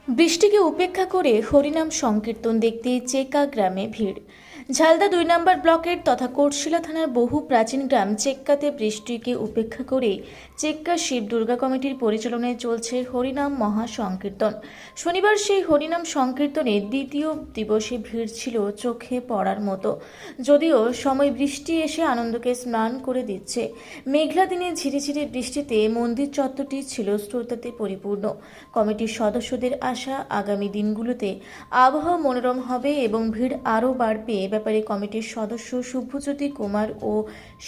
বৃষ্টিকে উপেক্ষা করে হরিনাম সংকীর্তন দেখতে চেক্কা গ্রামে ভিড়। ঝালদা ২ নম্বর ব্লকের তথা কোটশিলা থানার বহু প্রাচীন গ্রাম চেক্কাতে বৃষ্টিকে উপেক্ষা করে চেক্কা শিব দুর্গা কমিটির পরিচালনায় চলছে হরিনাম মহা সংকীর্তন। শনিবার সেই হরিনাম সংকীর্তনের দ্বিতীয় দিবসে ভিড় ছিল চোখে পড়ার মতো। যদিও সময় বৃষ্টি এসে আনন্দকে স্নান করে দিচ্ছে, মেঘলা দিনে ঝিরিঝিরি বৃষ্টিতে মন্দির চত্বরটি ছিল শ্রোতাতে পরিপূর্ণ। কমিটির সদস্যদের আশা, আগামী দিনগুলোতে আবহাওয়া মনোরম হবে এবং ভিড় আরও বাড়বে। এ ব্যাপারে কমিটির সদস্য শুভজ্যোতি কুমার ও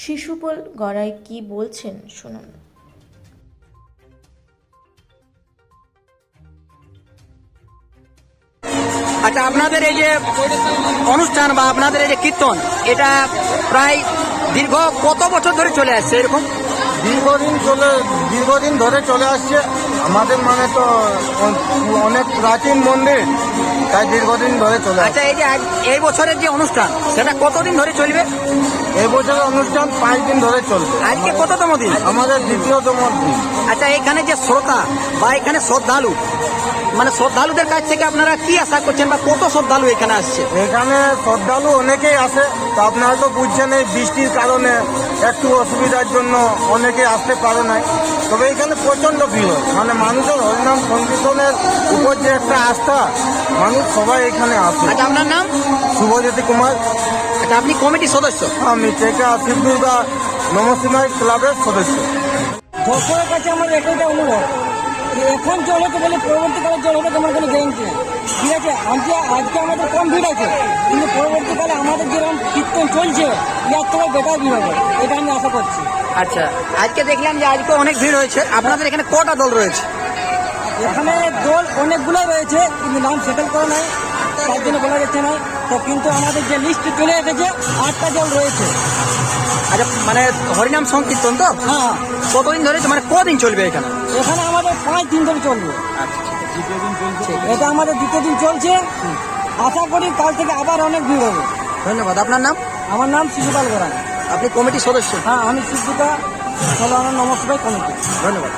শিশুপাল গড়াই কি বলছেন শুনুন। আচ্ছা, আপনাদের এই যে অনুষ্ঠান বা আপনাদের এই যে কীর্তন, এটা প্রায় দীর্ঘ কত বছর ধরে চলে আসছে? এরকম দীর্ঘদিন ধরে চলে আসছে। আমাদের মানে তো অনেক প্রাচীন মন্দির, তাই দীর্ঘদিন ধরে চলে আসছে। আচ্ছা, এই যে এই বছরের যে অনুষ্ঠান, সেটা কতদিন ধরে চলবে? এই বছরের অনুষ্ঠান 5 দিন ধরে চলবে। আজকে কততম দিন? আমাদের দ্বিতীয়তম দিন। আচ্ছা, এখানে যে শ্রোতা বা এখানে শ্রদ্ধালু, মানে শ্রদ্ধালুদের কাছ থেকে আপনারা কি আশা করছেন বা কত শ্রদ্ধালু এখানে আসছে? এখানে শ্রদ্ধালু অনেকেই আসে, তো আপনারা তো বুঝছেন এই বৃষ্টির কারণে একটু অসুবিধার জন্য অনেকে আসতে পারে নাই। তবে এখানে প্রচণ্ড ভিড় হয়, মানে মানুষের হরিনাম সংকীর্তনের উপর যে একটা আস্থা, মানুষ সবাই এখানে আসে। আচ্ছা, আপনার নাম? শুভজ্যোতি কুমার। আচ্ছা, আপনি কমিটির সদস্য? আমি চেক্কা শিব দুর্গা নমঃশিবায় ক্লাবের সদস্য। দর্শকের কাছে আমার একটাই অনুরোধ, এখন জল হতে বলে পরবর্তীকালে জল হবে তোমার কোনো গ্যারেন্টি নেই। ঠিক আছে, আজকে আমাদের কম ভিড় আছে, কিন্তু পরবর্তীকালে আমাদের যেরকম কীর্তন চলছে ইয়ার থেকে বেটার ভিড় হবে, এটা আমি আশা করছি। আচ্ছা, আজকে দেখলাম যে আজকে অনেক ভিড় হয়েছে। আপনাদের এখানে কটা দল রয়েছে? এখানে দল অনেকগুলোই রয়েছে, কিন্তু নাম সেটেল করা নাই, তার জন্য বলা যাচ্ছে না। তো কিন্তু আমাদের যে লিস্ট চলে এসেছে 8টা দল রয়েছে। আচ্ছা, মানে হরিনাম সংকীর্তন তো? হ্যাঁ, কতদিন ধরে, মানে কদিন চলবে এখানে? এখানে আমাদের 5 দিন ধরে চলবে। ঠিক, এটা আমাদের দ্বিতীয় দিন চলছে। আশা করি কাল থেকে আবার অনেক ভিড় হবে। ধন্যবাদ। আপনার নাম? আমার নাম শিশুপাল গড়াই। আপনি কমিটির সদস্য? হ্যাঁ, আমি শিবদুর্গা নমঃশিবায় কমিটি। ধন্যবাদ।